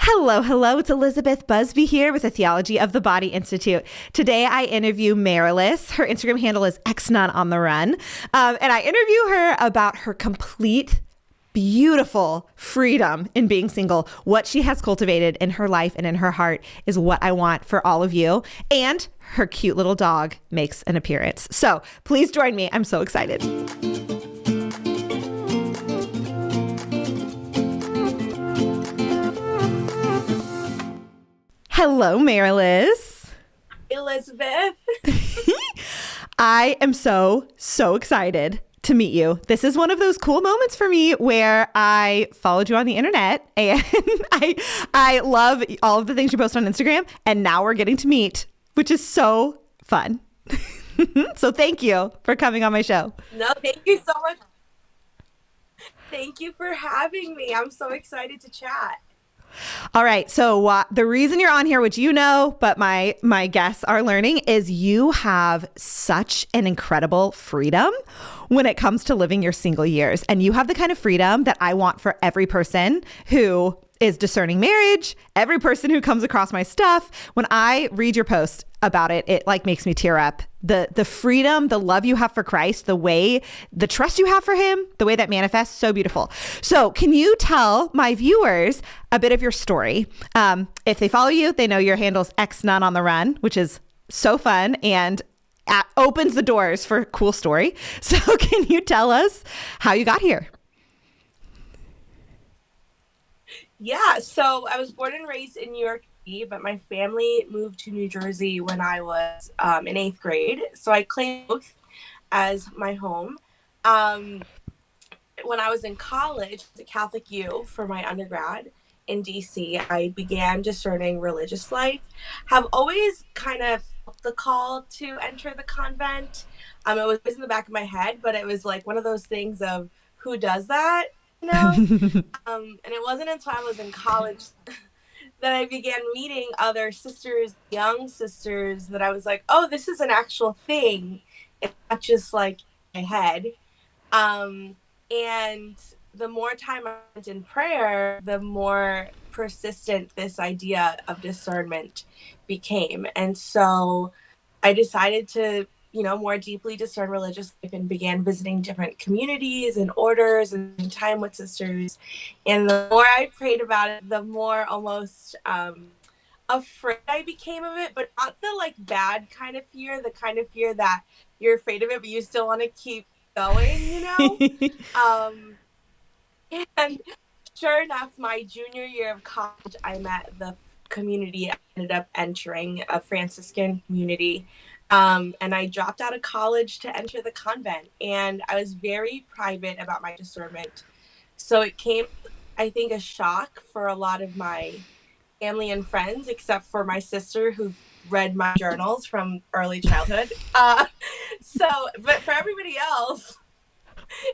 Hello, hello. It's Elizabeth Busby here with the Theology of the Body Institute. Today I interview Marilis. Her Instagram handle is xnononTheRun. And I interview her about her complete, beautiful freedom in being single. What she has cultivated in her life and in her heart is what I want for all of you. And her cute little dog makes an appearance. So please join me. I'm so excited. Hello, Marilis. Elizabeth. I am so excited to meet you. This is one of those cool moments for me where I followed you on the internet and I love all of the things you post on Instagram, and now we're getting to meet, which is so fun. So thank you for coming on my show. No, thank you so much. Thank you for having me. I'm so excited to chat. All right. So the reason you're on here, which you know, but my guests are learning, is you have such an incredible freedom when it comes to living your single years. And you have the kind of freedom that I want for every person who is discerning marriage, every person who comes across my stuff. When I read your post about it, it like makes me tear up. The freedom, the love you have for Christ, the trust you have for him, the way that manifests, so beautiful. So can you tell my viewers a bit of your story? If they follow you, they know your handle's xnononTheRun, which is so fun and opens the doors for a cool story. So can you tell us how you got here? Yeah, so I was born and raised in New York City, but my family moved to New Jersey when I was in 8th grade. So I claimed both as my home. When I was in college, at Catholic U for my undergrad in DC, I began discerning religious life. Have always kind of felt the call to enter the convent. It was always in the back of my head, but it was like one of those things of who does that, you know? And it wasn't until I was in college that I began meeting other sisters, young sisters, that I was like, oh, this is an actual thing. It's not just like in my head. And the more time I spent in prayer, the more persistent this idea of discernment became. And so I decided to, more deeply discern religious life and began visiting different communities and orders and time with sisters. And the more I prayed about it, the more almost afraid I became of it, but not the like bad kind of fear, the kind of fear that you're afraid of it, but you still want to keep going, And sure enough, my junior year of college, I met the community I ended up entering, a Franciscan community. And I dropped out of college to enter the convent, and I was very private about my discernment. So it came, I think, a shock for a lot of my family and friends, except for my sister who read my journals from early childhood. But for everybody else,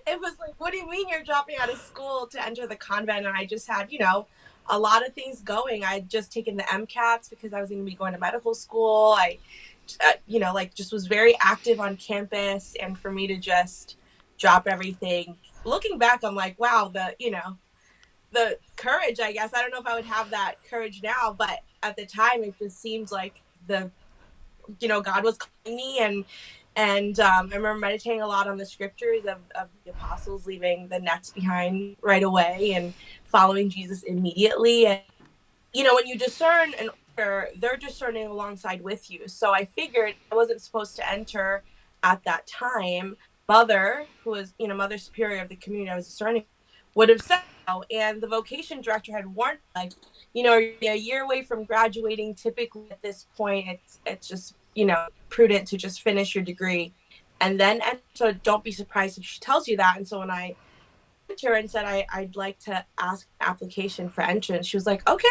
it was like, what do you mean you're dropping out of school to enter the convent? And I just had, a lot of things going. I had just taken the MCATs because I was going to be going to medical school. I just was very active on campus, and for me to just drop everything, looking back, I'm like, wow, the courage, I guess. I don't know if I would have that courage now, but at the time it just seemed like God was calling me, and I remember meditating a lot on the scriptures of the apostles leaving the nets behind right away and following Jesus immediately. And, when you discern an order, they're discerning alongside with you. So I figured I wasn't supposed to enter at that time. Mother, who was, Mother Superior of the community I was discerning, would have said so. And the vocation director had warned, like, you're a year away from graduating. Typically at this point, it's just, prudent to just finish your degree and then enter. So don't be surprised if she tells you that. And so when I went to her and said I'd like to ask an application for entrance, she was like, okay.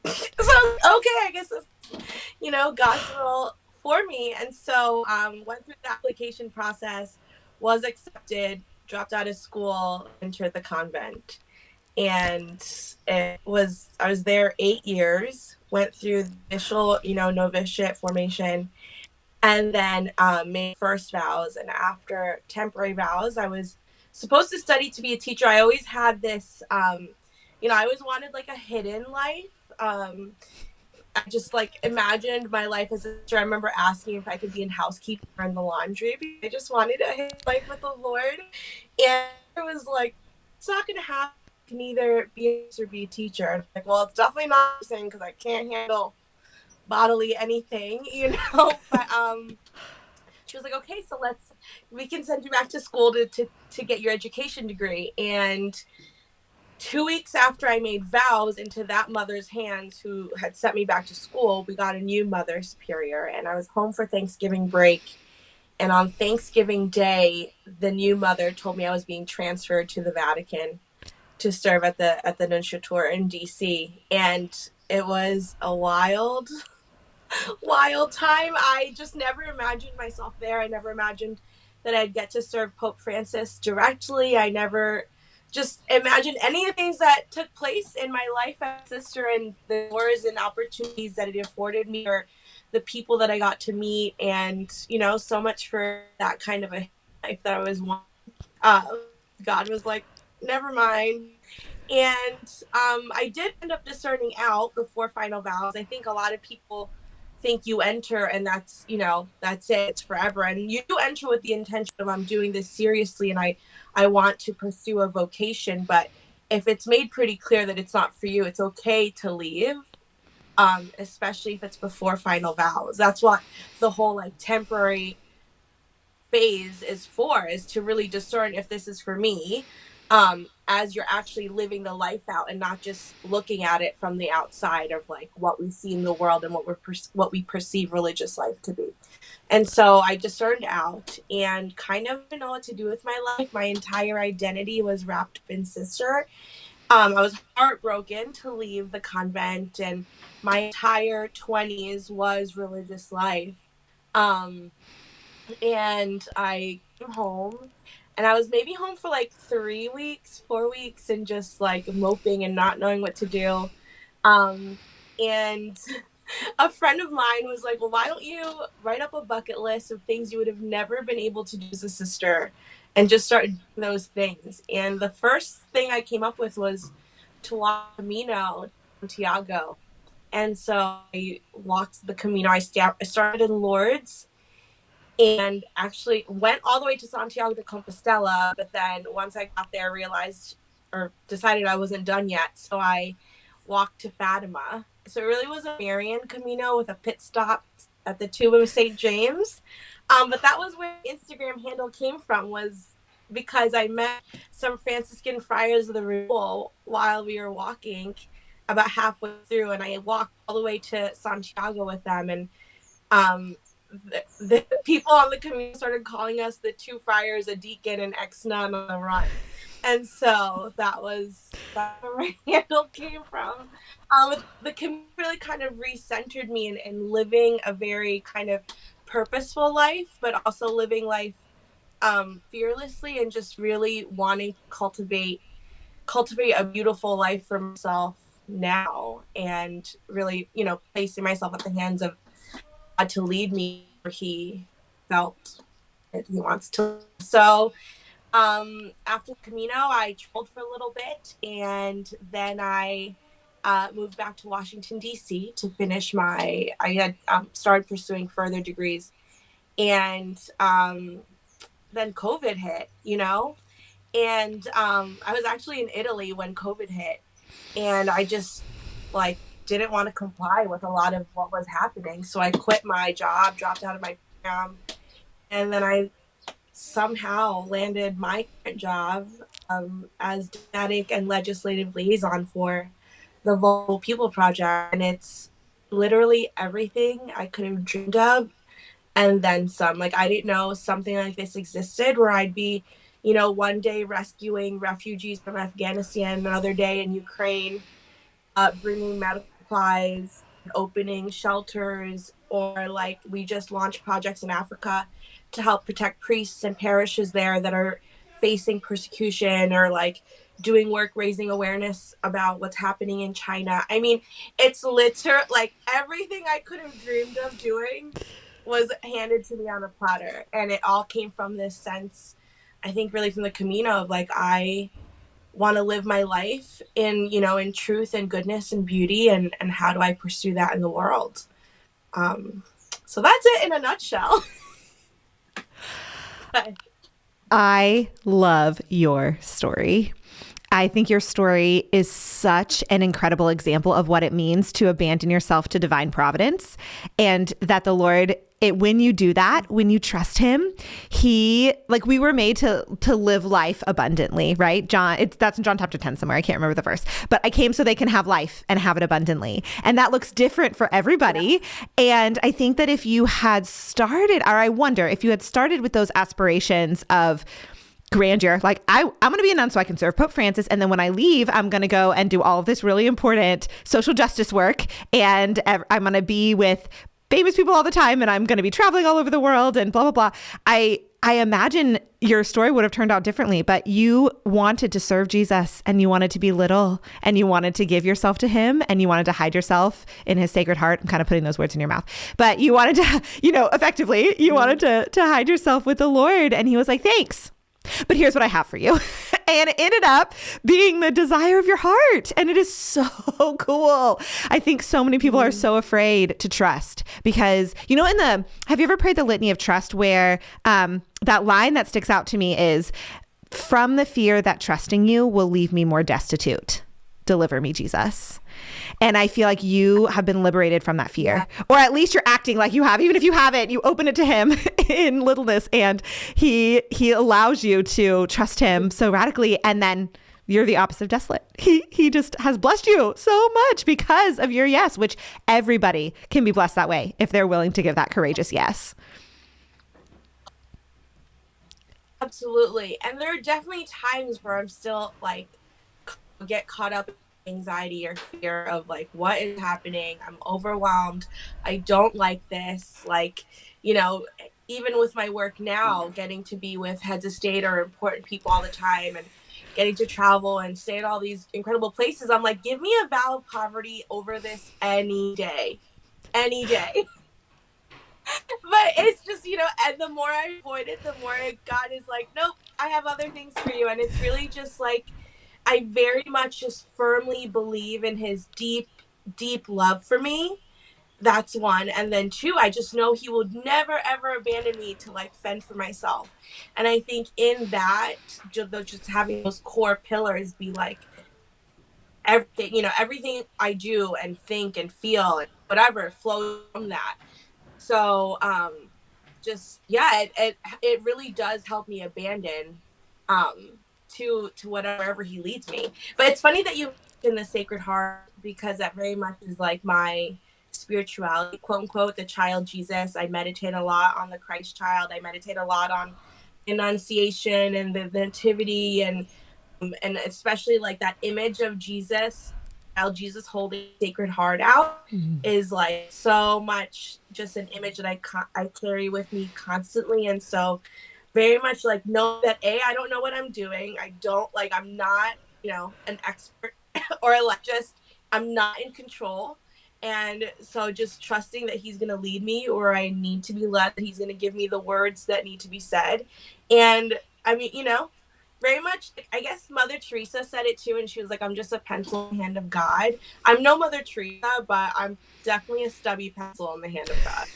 So okay, I guess this, God's will for me. And so went through the application process, was accepted, dropped out of school, entered the convent. And I was there 8 years, went through the initial, novitiate formation, and then made first vows. And after temporary vows, I was supposed to study to be a teacher. I always had this, I always wanted like a hidden life. I just like imagined my life as a sister. I remember asking if I could be in housekeeping or in the laundry. I just wanted to hit life with the Lord. And it was like, it's not going to happen. I can either be a nurse or be a teacher. And I'm like, well, it's definitely not nursing because I can't handle bodily anything, you know? But she was like, okay, so we can send you back to school to get your education degree. And 2 weeks after I made vows into that mother's hands who had sent me back to school, we got a new mother superior, and I was home for Thanksgiving break. And on Thanksgiving Day, the new mother told me I was being transferred to the Vatican to serve at the Nunciature in DC. And it was a wild time. I just never imagined myself there. I never imagined that I'd get to serve Pope Francis directly. I never just imagined any of the things that took place in my life as a sister and the doors and opportunities that it afforded me, or the people that I got to meet. And, you know, so much for that kind of a life that I was wanting. God was like, never mind. And I did end up discerning out before final vows. I think a lot of people think you enter and that's, you know, that's it, it's forever. And you do enter with the intention of, I'm doing this seriously and I want to pursue a vocation. But if it's made pretty clear that it's not for you, it's okay to leave. Especially if it's before final vows. That's what the whole like temporary phase is to really discern if this is for me, as you're actually living the life out and not just looking at it from the outside of like what we see in the world and what we perceive religious life to be. And so I discerned out and kind of didn't know what to do with my life. My entire identity was wrapped up in sister. I was heartbroken to leave the convent, and my entire 20s was religious life. um and I came home, and I was maybe home for like 3 weeks, 4 weeks, and just like moping and not knowing what to do. And a friend of mine was like, well, why don't you write up a bucket list of things you would have never been able to do as a sister and just start doing those things? And the first thing I came up with was to walk Camino Santiago. And so I walked the Camino. I started in Lourdes and actually went all the way to Santiago de Compostela. But then once I got there, realized or decided I wasn't done yet. So I walked to Fatima. So it really was a Marian Camino with a pit stop at the Tomb of St. James. But that was where the Instagram handle came from, was because I met some Franciscan friars of the Renewal while we were walking about halfway through, and I walked all the way to Santiago with them. And um, the people on the community started calling us the two friars, a deacon, and ex-nun on the run. And so that's where my handle came from. The community really kind of recentered me in living a very kind of purposeful life, but also living life fearlessly and just really wanting to cultivate a beautiful life for myself now, and really, you know, placing myself at the hands of God to lead me where he felt that he wants to. So after Camino, I traveled for a little bit, and then I moved back to Washington, D.C. to finish I had started pursuing further degrees. And then COVID hit, you know? And I was actually in Italy when COVID hit, and I just like didn't want to comply with a lot of what was happening. So I quit my job, dropped out of my program, and then I somehow landed my current job as diplomatic and legislative liaison for the Vulnerable People Project. And it's literally everything I could have dreamed of and then some. Like, I didn't know something like this existed, where I'd be, you know, one day rescuing refugees from Afghanistan, another day in Ukraine, bringing medical supplies, opening shelters, or like we just launched projects in Africa to help protect priests and parishes there that are facing persecution, or like doing work raising awareness about what's happening in China. I mean, it's literally like everything I could have dreamed of doing was handed to me on a platter, and it all came from this sense, I think, really from the Camino of like, I want to live my life in, in truth and goodness and beauty, and how do I pursue that in the world? So that's it in a nutshell. But I love your story. I think your story is such an incredible example of what it means to abandon yourself to divine providence, and that the Lord, when you do that, when you trust him, we were made to live life abundantly, right? That's in John chapter 10 somewhere. I can't remember the verse, but I came so they can have life and have it abundantly. And that looks different for everybody. Yeah. And I think that if you had started, or I wonder if you had started with those aspirations of grandeur, like I'm going to be a nun so I can serve Pope Francis, and then when I leave, I'm going to go and do all of this really important social justice work, and I'm going to be with famous people all the time, and I'm going to be traveling all over the world, and blah, blah, blah. I imagine your story would have turned out differently, but you wanted to serve Jesus, and you wanted to be little, and you wanted to give yourself to him, and you wanted to hide yourself in his sacred heart. I'm kind of putting those words in your mouth, but you wanted to, effectively, you wanted to hide yourself with the Lord, and he was like, thanks. But here's what I have for you. And it ended up being the desire of your heart. And it is so cool. I think so many people are so afraid to trust because, have you ever prayed the litany of trust where that line that sticks out to me is, from the fear that trusting you will leave me more destitute. Deliver me, Jesus. And I feel like you have been liberated from that fear, or at least you're acting like you have. Even if you haven't, you open it to him in littleness, and he allows you to trust him so radically. And then you're the opposite of desolate. He just has blessed you so much because of your yes, which everybody can be blessed that way if they're willing to give that courageous yes. Absolutely. And there are definitely times where I'm still get caught up in anxiety or fear of what is happening. I'm overwhelmed. I don't like this. Even with my work now, getting to be with heads of state or important people all the time, and getting to travel and stay at all these incredible places, I'm like, give me a vow of poverty over this any day. Any day. But it's just, and the more I avoid it, the more God is like, nope, I have other things for you. And it's really just I very much just firmly believe in his deep, deep love for me. That's one. And then two, I just know he will never, ever abandon me to fend for myself. And I think in that, just having those core pillars be everything, everything I do and think and feel and whatever flows from that. So it really does help me abandon to whatever he leads me. But it's funny that you mentioned the Sacred Heart, because that very much is my spirituality, quote unquote, the child Jesus. I meditate a lot on the Christ child. I meditate a lot on Annunciation and the Nativity, and especially that image of Jesus, child Jesus holding Sacred Heart out, is so much just an image that I carry with me constantly. And so very much know that I don't know what I'm doing. I don't I'm not, an expert or I'm not in control. And so just trusting that he's going to lead me, or I need to be led, that he's going to give me the words that need to be said. And I mean, very much, I guess Mother Teresa said it too. And she was like, I'm just a pencil in the hand of God. I'm no Mother Teresa, but I'm definitely a stubby pencil in the hand of God.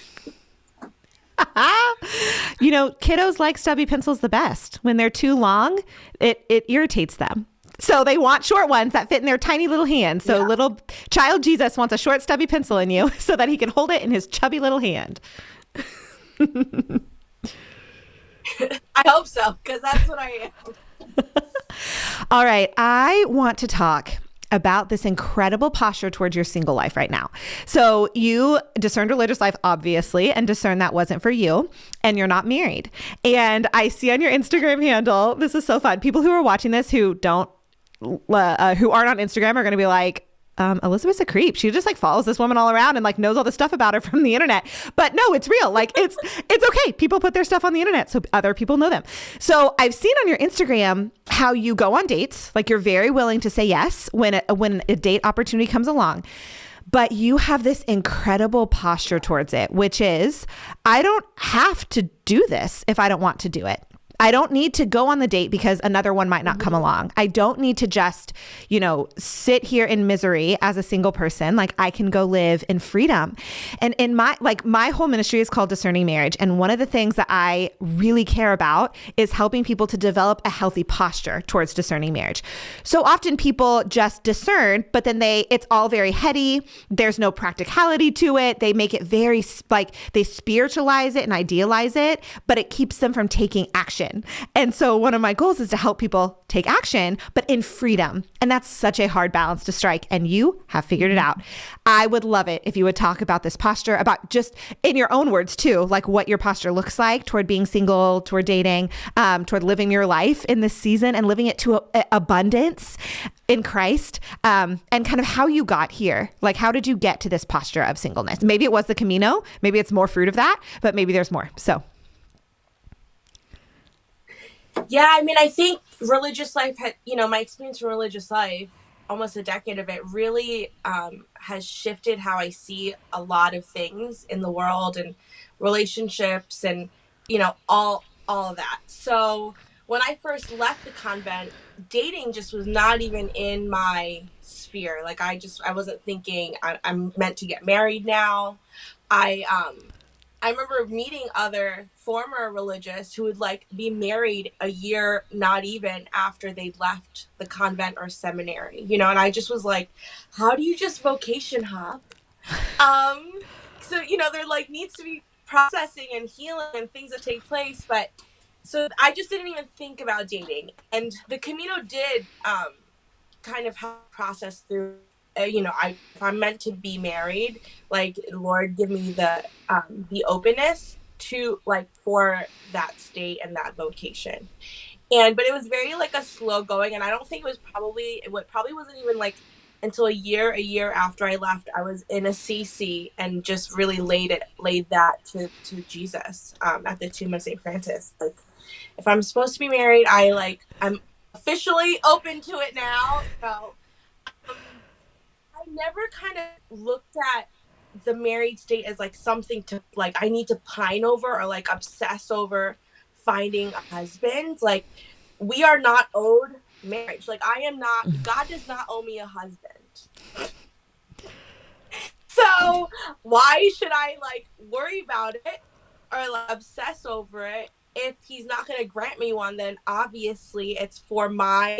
Kiddos like stubby pencils the best. When they're too long, it irritates them. So they want short ones that fit in their tiny little hands. So little child Jesus wants a short stubby pencil in you so that he can hold it in his chubby little hand. I hope so, because that's what I am. All right. I want to talk about this incredible posture towards your single life right now. So you discerned religious life, obviously, and discerned that wasn't for you, and you're not married. And I see on your Instagram handle, this is so fun. People who are watching this who aren't on Instagram are going to be like, Elizabeth's a creep. She just follows this woman all around and knows all the stuff about her from the internet. But no, it's real. It's okay. People put their stuff on the internet so other people know them. So I've seen on your Instagram how you go on dates. You're very willing to say yes when a date opportunity comes along. But you have this incredible posture towards it, which is, I don't have to do this if I don't want to do it. I don't need to go on the date because another one might not come along. I don't need to just, sit here in misery as a single person. Like, I can go live in freedom. And in my whole ministry is called Discerning Marriage. And one of the things that I really care about is helping people to develop a healthy posture towards discerning marriage. So often people just discern, but then it's all very heady. There's no practicality to it. They make it very they spiritualize it and idealize it, but it keeps them from taking action. And so one of my goals is to help people take action, but in freedom. And that's such a hard balance to strike. And you have figured it out. I would love it if you would talk about this posture, about just in your own words too, like what your posture looks like toward being single, toward dating, toward living your life in this season and living it to abundance in Christ, and kind of how you got here. Like, how did you get to this posture of singleness? Maybe it was the Camino, maybe it's more fruit of that, but maybe there's more. So. Yeah, I mean, I think religious life my experience in religious life, almost a decade of it, really has shifted how I see a lot of things in the world and relationships and, all of that. So when I first left the convent, dating just was not even in my sphere. Like, I wasn't thinking I'm meant to get married now. I remember meeting other former religious who would be married a year, not even after they'd left the convent or seminary, and I just was like, how do you just vocation hop? So, there needs to be processing and healing and things that take place. But so I just didn't even think about dating. And the Camino did kind of help process through, if I'm meant to be married, Lord, give me the openness to for that state and that vocation. But it was very a slow going. And I don't think it probably wasn't even until a year after I left, I was in a CC and just really laid that to Jesus at the tomb of St. Francis. If I'm supposed to be married, I'm officially open to it now. So I never kind of looked at the married state as something to I need to pine over or obsess over finding a husband. We are not owed marriage. I am not, God does not owe me a husband. So why should I worry about it or obsess over it? If he's not going to grant me one, then obviously it's for my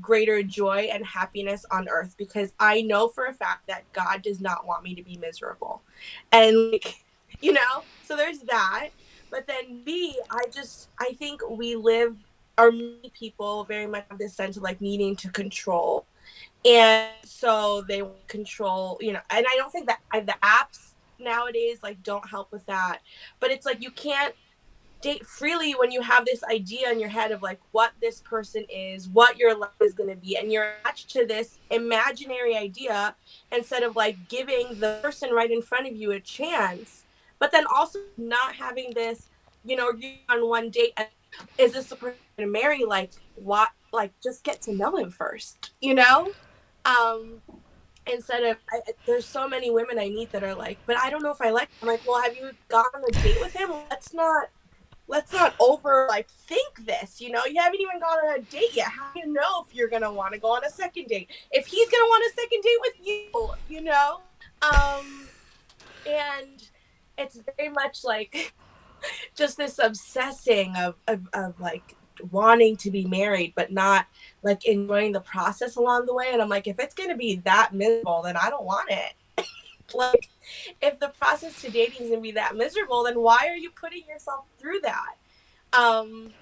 greater joy and happiness on earth, because I know for a fact that God does not want me to be miserable. And so there's that. But then I think many people very much have this sense of needing to control. And so they control, and I don't think that the apps nowadays don't help with that. But it's you can't date freely when you have this idea in your head of what this person is, what your life is going to be, and you're attached to this imaginary idea instead of giving the person right in front of you a chance. But then also not having this, you're on one date and is this the person to marry? What? Just get to know him first, instead of there's so many women I meet that are but I don't know if I like him. I'm well, have you gone on a date with him? Let's not over think this, you haven't even gone on a date yet. How do you know if you're going to want to go on a second date? If he's going to want a second date with you, and it's very much just this obsessing of wanting to be married, but not enjoying the process along the way. And I'm if it's going to be that miserable, then I don't want it. If the process to dating is going to be that miserable, then why are you putting yourself through that? And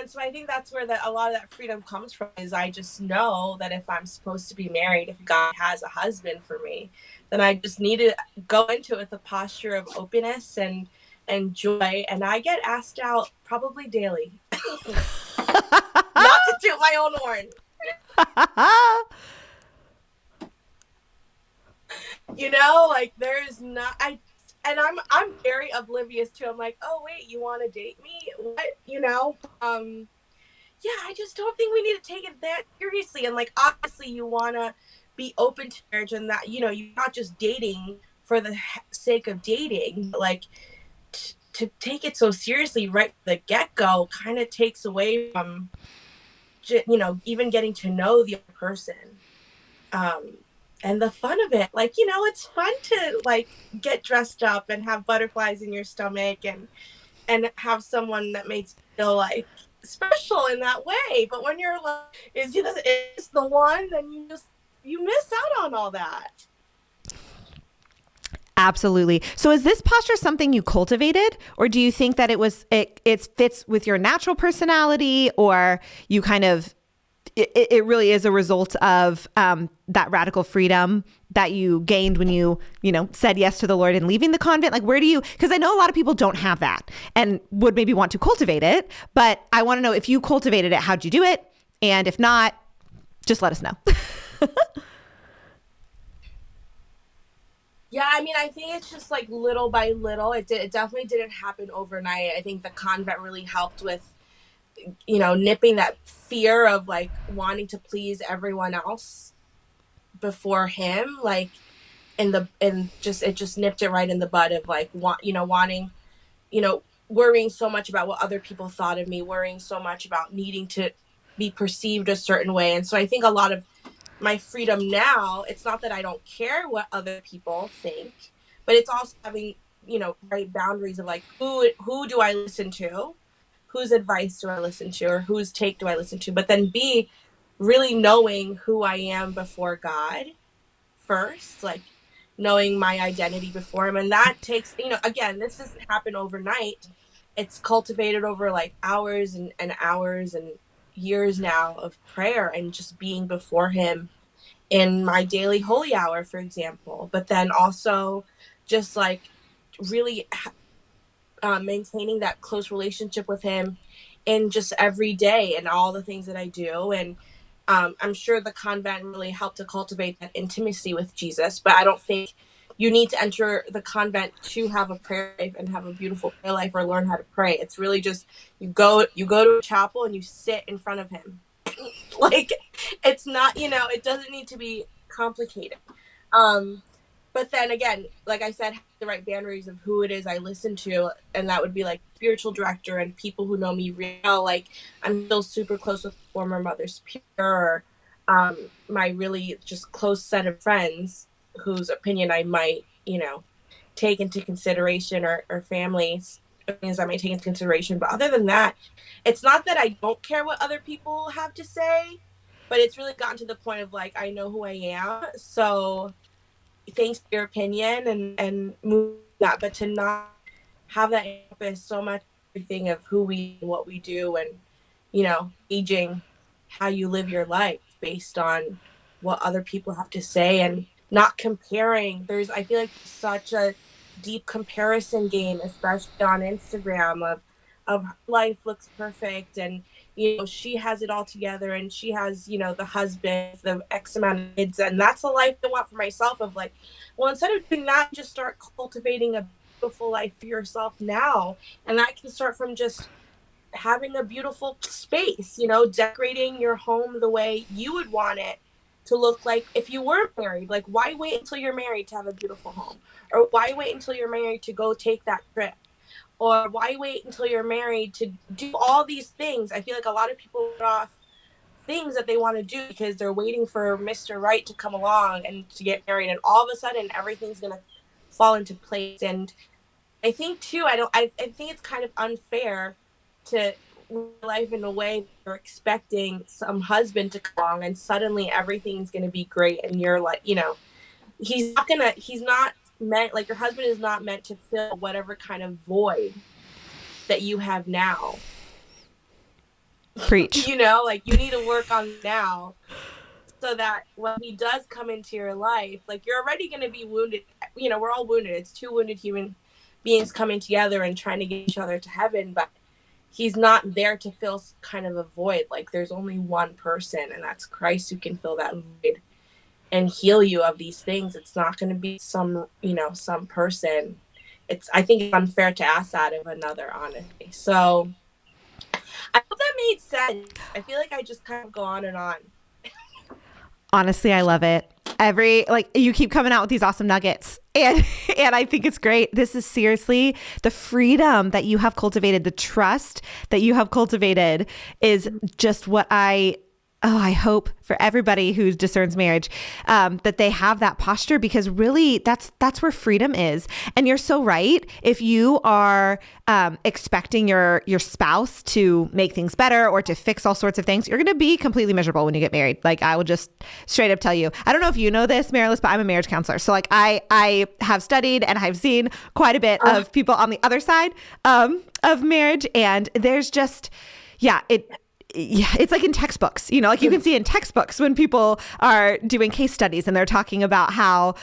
so I think that's where a lot of that freedom comes from, is I just know that if I'm supposed to be married, if God has a husband for me, then I just need to go into it with a posture of openness and joy. And I get asked out probably daily. Not to toot my own horn. There's not, I'm very oblivious to, I'm oh wait, you want to date me? What? Yeah, I just don't think we need to take it that seriously. And obviously you want to be open to marriage, and that, you're not just dating for the sake of dating, but to take it so seriously right from the get-go kind of takes away from, even getting to know the other person. And the fun of it, like, it's fun to like get dressed up and have butterflies in your stomach and have someone that makes you feel like special in that way. But when you're like, is the one, then you miss out on all that. Absolutely. So is this posture something you cultivated, or do you think that it fits with your natural personality, or you kind of, it really is a result of that radical freedom that you gained when you said yes to the Lord and leaving the convent? Like, because I know a lot of people don't have that and would maybe want to cultivate it, but I want to know if you cultivated it, how'd you do it? And if not, just let us know. Yeah, I mean, I think it's just like little by little. It definitely didn't happen overnight. I think the convent really helped with, nipping that fear of like wanting to please everyone else before him. Like it just nipped it right in the bud of like, wanting, worrying so much about what other people thought of me, worrying so much about needing to be perceived a certain way. And so I think a lot of my freedom now, it's not that I don't care what other people think, but it's also having, right boundaries of like, who do I listen to? Whose advice do I listen to, or whose take do I listen to? But then B, really knowing who I am before God first, like knowing my identity before him. And that takes, again, this doesn't happen overnight. It's cultivated over like hours and hours and years now of prayer and just being before him in my daily holy hour, for example. But then also just like really maintaining that close relationship with him in just every day and all the things that I do. And I'm sure the convent really helped to cultivate that intimacy with Jesus, but I don't think you need to enter the convent to have a prayer life and have a beautiful prayer life or learn how to pray. It's really just you go to a chapel and you sit in front of him. Like, it's not, it doesn't need to be complicated. But then again, like I said, the right boundaries of who it is I listen to, and that would be like spiritual director and people who know me real well. Like, I'm still super close with former Mother Superior, or my really just close set of friends whose opinion I might, take into consideration, or families opinions I might take into consideration. But other than that, it's not that I don't care what other people have to say, but it's really gotten to the point of like, I know who I am. So thanks for your opinion and move that, but to not have that encompass so much everything of what we do, and aging how you live your life based on what other people have to say, and not comparing. I feel like such a deep comparison game, especially on Instagram, of her life looks perfect, and she has it all together, and she has the husband, the X amount of kids, and that's the life I want for myself. Of like, well, instead of doing that, just start cultivating a beautiful life for yourself now. And that can start from just having a beautiful space, decorating your home the way you would want it to look like if you were married. Like, why wait until you're married to have a beautiful home? Or why wait until you're married to go take that trip? Or why wait until you're married to do all these things? I feel like a lot of people put off things that they want to do because they're waiting for Mr. Right to come along and to get married, and all of a sudden everything's going to fall into place. And I think too, I think it's kind of unfair to live life in a way you're expecting some husband to come along and suddenly everything's going to be great, and you're like, he's not meant, like, your husband is not meant to fill whatever kind of void that you have now. Preach. Like, you need to work on now so that when he does come into your life, like, you're already going to be wounded. We're all wounded. It's two wounded human beings coming together and trying to get each other to heaven, but he's not there to fill kind of a void. Like, there's only one person, and that's Christ, who can fill that void and heal you of these things. It's not going to be some person. I think it's unfair to ask that of another, honestly. So I hope that made sense. I feel like I just kind of go on and on. Honestly, I love it. You keep coming out with these awesome nuggets, and I think it's great. This is seriously the freedom that you have cultivated, the trust that you have cultivated is just what I hope for everybody who discerns marriage, that they have that posture, because really that's where freedom is. And you're so right. If you are expecting your spouse to make things better or to fix all sorts of things, you're going to be completely miserable when you get married. Like, I will just straight up tell you, I don't know if you know this, Marilis, but I'm a marriage counselor. So like I have studied and I've seen quite a bit of people on the other side of marriage. And there's just, it's like in textbooks, like you can see in textbooks when people are doing case studies and they're talking about how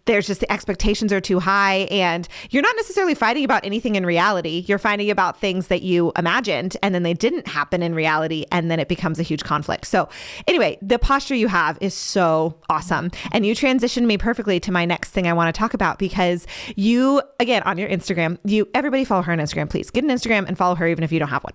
there's just the expectations are too high, and you're not necessarily fighting about anything in reality. You're fighting about things that you imagined and then they didn't happen in reality, and then it becomes a huge conflict. So anyway, the posture you have is so awesome. And you transitioned me perfectly to my next thing I want to talk about, because you, again, on your Instagram, everybody follow her on Instagram, please. Get an Instagram and follow her even if you don't have one.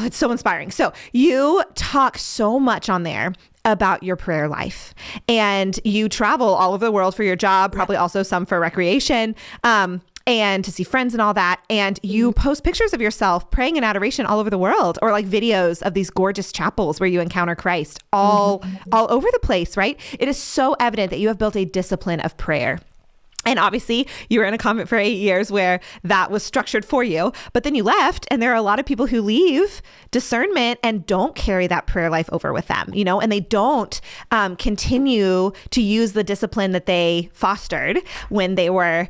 It's so inspiring. So you talk so much on there about your prayer life, and you travel all over the world for your job, probably also some for recreation, and to see friends and all that. And you post pictures of yourself praying in adoration all over the world, or like videos of these gorgeous chapels where you encounter Christ all over the place, right? It is so evident that you have built a discipline of prayer. And obviously you were in a convent for 8 years where that was structured for you, but then you left, and there are a lot of people who leave discernment and don't carry that prayer life over with them, and they don't continue to use the discipline that they fostered when they were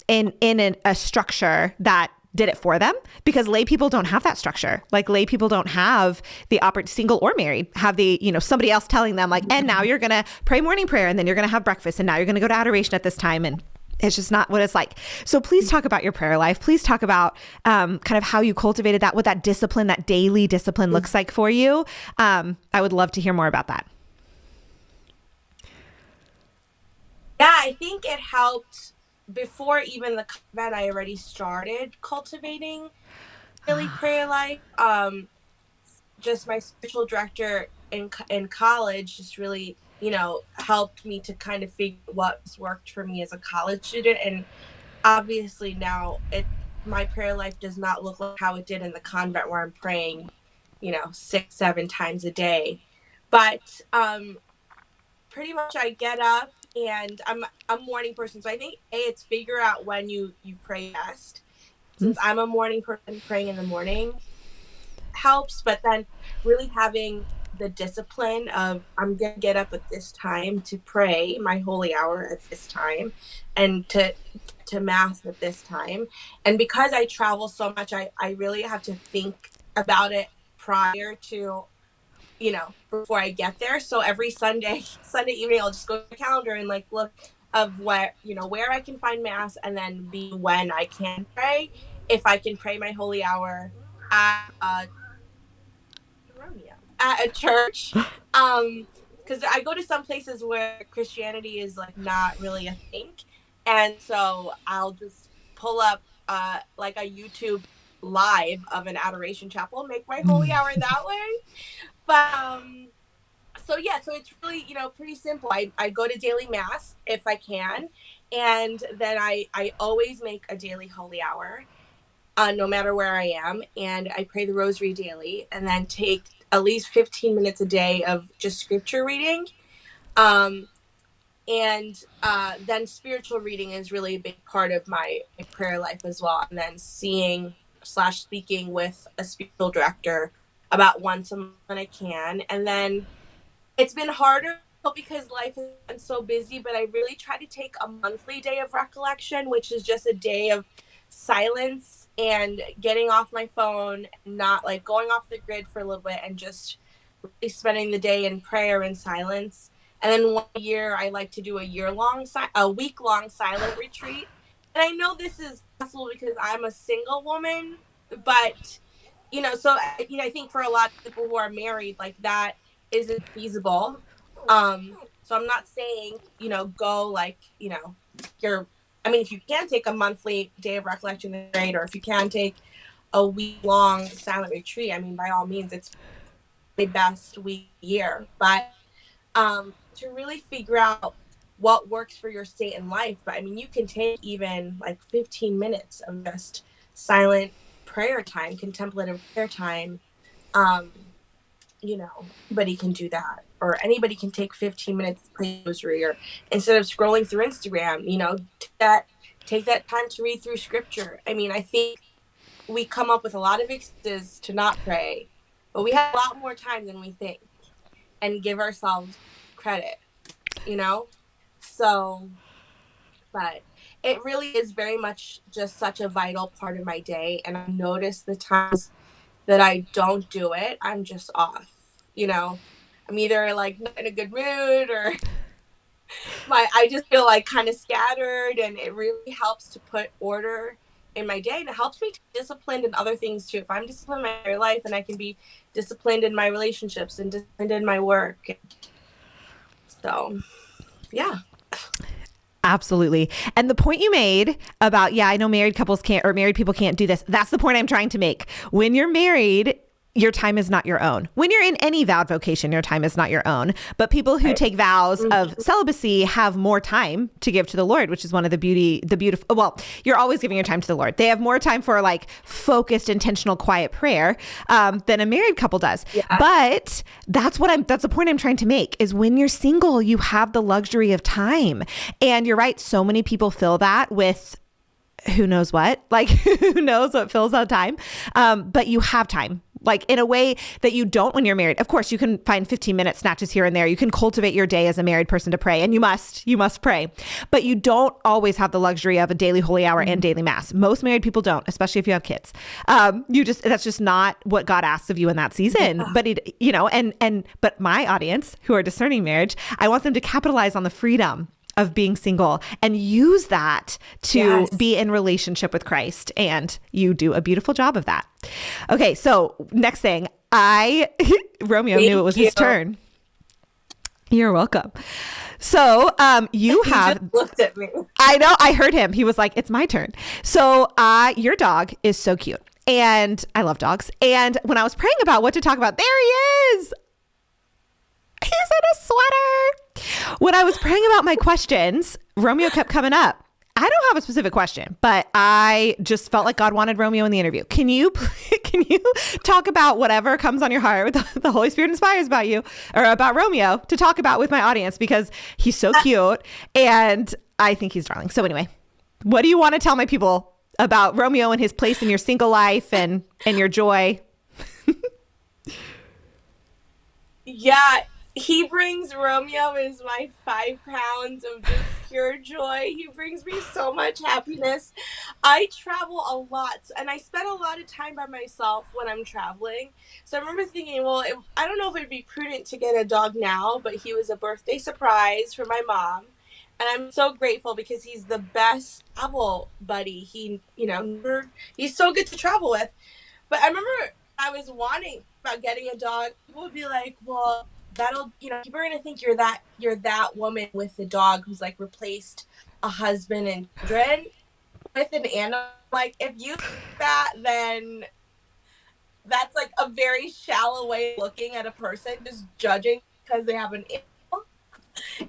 in a structure that did it for them, because lay people don't have that structure. Like, lay people don't have the single or married, have the, somebody else telling them like, and now you're going to pray morning prayer, and then you're going to have breakfast, and now you're going to go to adoration at this time. And it's just not what it's like. So please talk about your prayer life. Please talk about kind of how you cultivated that, what that discipline, that daily discipline looks like for you. I would love to hear more about that. Yeah, I think it helped. Before even the convent, I already started cultivating daily prayer life. Just my spiritual director in college just really, helped me to kind of figure what's worked for me as a college student. And obviously now my prayer life does not look like how it did in the convent, where I'm praying, 6-7 times a day. But pretty much I get up, and I'm a morning person. So I think it's figure out when you pray best. Since I'm a morning person, praying in the morning helps, but then really having the discipline of, I'm going to get up at this time to pray my holy hour at this time, and to mass at this time. And because I travel so much, I really have to think about it prior to, before I get there. So every Sunday evening, I'll just go to the calendar and like look of where I can find mass, and then when I can pray, if I can pray my holy hour at a church. Because I go to some places where Christianity is like not really a thing, and so I'll just pull up like a YouTube live of an adoration chapel, make my holy hour that way. But so it's really, pretty simple. I go to daily mass if I can, and then I always make a daily holy hour, no matter where I am, and I pray the rosary daily, and then take at least 15 minutes a day of just scripture reading. And then spiritual reading is really a big part of my prayer life as well. And then speaking with a spiritual director about once a month when I can. And then it's been harder because life has been so busy, but I really try to take a monthly day of recollection, which is just a day of silence and getting off my phone, not like going off the grid for a little bit, and just really spending the day in prayer and silence. And then one year I like to do a week-long silent retreat. And I know this is possible because I'm a single woman, but I think for a lot of people who are married, like that isn't feasible. So I'm not saying, go like, if you can take a monthly day of recollection, that's great. Or if you can take a week-long silent retreat, by all means, it's the best week a year. But to really figure out what works for your state in life. But I mean, you can take even like 15 minutes of just silent prayer time, contemplative prayer time. Anybody can do that, or anybody can take 15 minutes to pray the rosary, or instead of scrolling through Instagram, take that time to read through scripture. I mean, I think we come up with a lot of excuses to not pray, but we have a lot more time than we think and give ourselves credit, So, but it really is very much just such a vital part of my day. And I notice the times that I don't do it, I'm just off, I'm either like not in a good mood, or I just feel like kind of scattered, and it really helps to put order in my day, and it helps me to be disciplined in other things too. If I'm disciplined in my life, and I can be disciplined in my relationships and disciplined in my work. So, yeah. Absolutely. And the point you made about, I know married couples can't, or married people can't do this. That's the point I'm trying to make. When you're married, your time is not your own. When you're in any vowed vocation, your time is not your own. But people who take vows of celibacy have more time to give to the Lord, which is one of the beautiful, well, you're always giving your time to the Lord. They have more time for like focused, intentional, quiet prayer than a married couple does. Yeah. But that's the point I'm trying to make, is when you're single, you have the luxury of time. And you're right. So many people fill that with who knows what, like who knows what fills that time. But you have time, like in a way that you don't when you're married. Of course, you can find 15-minute snatches here and there. You can cultivate your day as a married person to pray, and you must pray, but you don't always have the luxury of a daily holy hour and daily mass. Most married people don't, especially if you have kids. That's just not what God asks of you in that season. Yeah. But my audience who are discerning marriage, I want them to capitalize on the freedom of being single and use that to be in relationship with Christ. And you do a beautiful job of that. Okay. So next thing, Romeo knew it was his turn. You're welcome. So you have just looked at me. I know. I heard him. He was like, it's my turn. So your dog is so cute. And I love dogs. And when I was praying about what to talk about, there he is. He's in a sweater. When I was praying about my questions, Romeo kept coming up. I don't have a specific question, but I just felt like God wanted Romeo in the interview. Can you talk about whatever comes on your heart, the Holy Spirit inspires about you, or about Romeo, to talk about with my audience, because he's so cute and I think he's darling. So anyway, what do you want to tell my people about Romeo and his place in your single life and your joy? Yeah. Romeo is my 5 pounds of just pure joy. He brings me so much happiness. I travel a lot, and I spend a lot of time by myself when I'm traveling. So I remember thinking, I don't know if it'd be prudent to get a dog now, but he was a birthday surprise for my mom. And I'm so grateful because he's the best travel buddy. He's so good to travel with. But I remember I was wanting about getting a dog. People would be like, well, people are going to think you're that woman with the dog who's like replaced a husband and children with an animal. Like, if you think that, then that's like a very shallow way of looking at a person, just judging because they have an animal,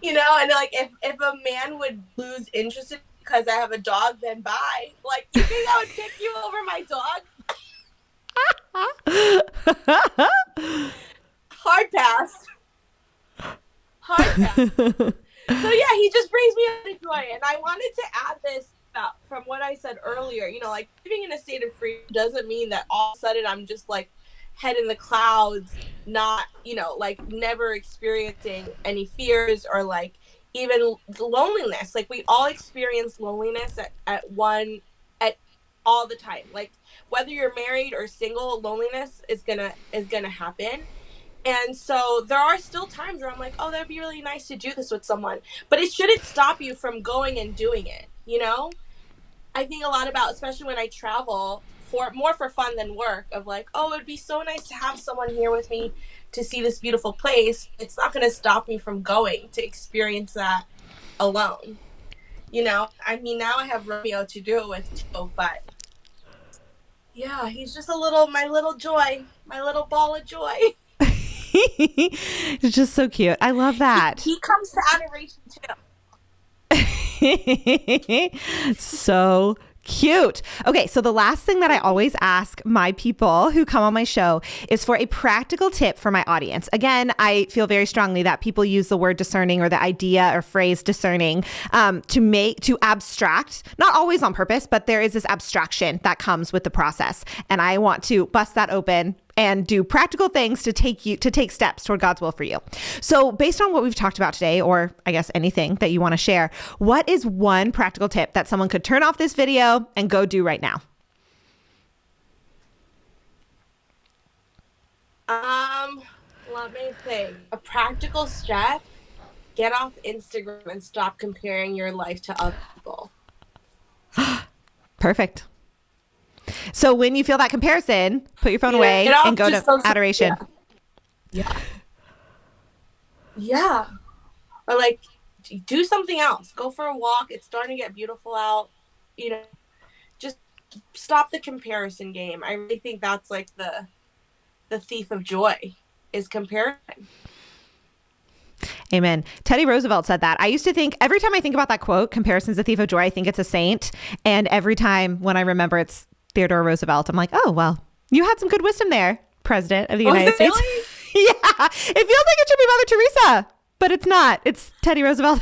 and like if a man would lose interest in because I have a dog, then bye. Like, you think I would pick you over my dog? Hard pass. So yeah, he just brings me a lot of joy. And I wanted to add this from what I said earlier, like living in a state of freedom doesn't mean that all of a sudden I'm just like head in the clouds, not, like never experiencing any fears or like even loneliness. Like, we all experience loneliness at all the time. Like, whether you're married or single, loneliness is gonna happen. And so there are still times where I'm like, oh, that'd be really nice to do this with someone. But it shouldn't stop you from going and doing it, I think a lot about, especially when I travel, more for fun than work, of like, oh, it'd be so nice to have someone here with me to see this beautiful place. It's not going to stop me from going to experience that alone. I mean, now I have Romeo to do it with too, but yeah, he's just my little joy, my little ball of joy. It's just so cute. I love that. He comes to adoration too. So cute. Okay, so the last thing that I always ask my people who come on my show is for a practical tip for my audience. Again, I feel very strongly that people use the word discerning or the idea or phrase discerning to abstract, not always on purpose, but there is this abstraction that comes with the process. And I want to bust that open and do practical things to take steps toward God's will for you. So based on what we've talked about today, or I guess anything that you want to share, what is one practical tip that someone could turn off this video and go do right now? Let me think. A practical step: get off Instagram and stop comparing your life to other people. Perfect. So when you feel that comparison, put your phone away and go to adoration. Yeah. Or like, do something else. Go for a walk. It's starting to get beautiful out. You know, just stop the comparison game. I really think that's like the thief of joy is comparison. Amen. Teddy Roosevelt said that. I used to think, every time I think about that quote, comparison's the thief of joy, I think it's a saint. And every time when I remember it's Theodore Roosevelt, I'm like, oh, well, you had some good wisdom there, President of the United States. Really? Yeah. It feels like it should be Mother Teresa, but it's not. It's Teddy Roosevelt.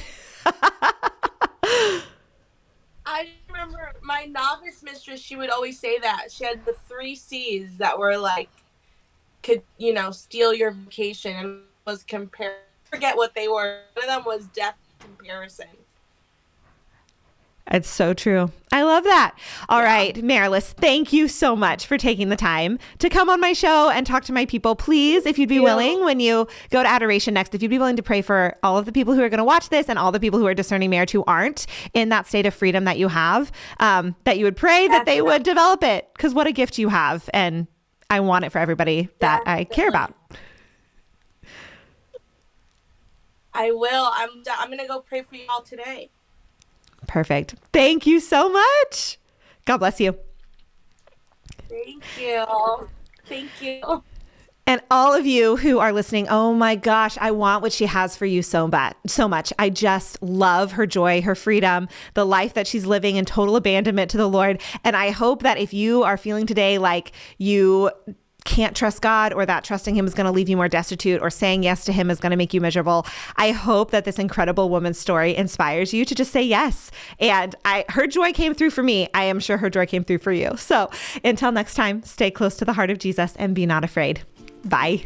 I remember my novice mistress, she would always say that. She had the 3 C's that were like, could, steal your vacation, and was compare. Forget what they were. One of them was death comparison. It's so true. I love that. All right, Marilis, thank you so much for taking the time to come on my show and talk to my people. Please, if you'd be willing, when you go to adoration next, if you'd be willing to pray for all of the people who are going to watch this and all the people who are discerning marriage who aren't in that state of freedom that you have, that you would pray that they would develop it, because what a gift you have. And I want it for everybody that I care about. I will. I'm going to go pray for you all today. Perfect. Thank you so much. God bless you. Thank you. Thank you. And all of you who are listening, oh my gosh, I want what she has for you so much. I just love her joy, her freedom, the life that she's living in total abandonment to the Lord. And I hope that if you are feeling today like you can't trust God, or that trusting him is going to leave you more destitute, or saying yes to him is going to make you miserable, I hope that this incredible woman's story inspires you to just say yes. And her joy came through for me. I am sure her joy came through for you. So until next time, stay close to the heart of Jesus and be not afraid. Bye.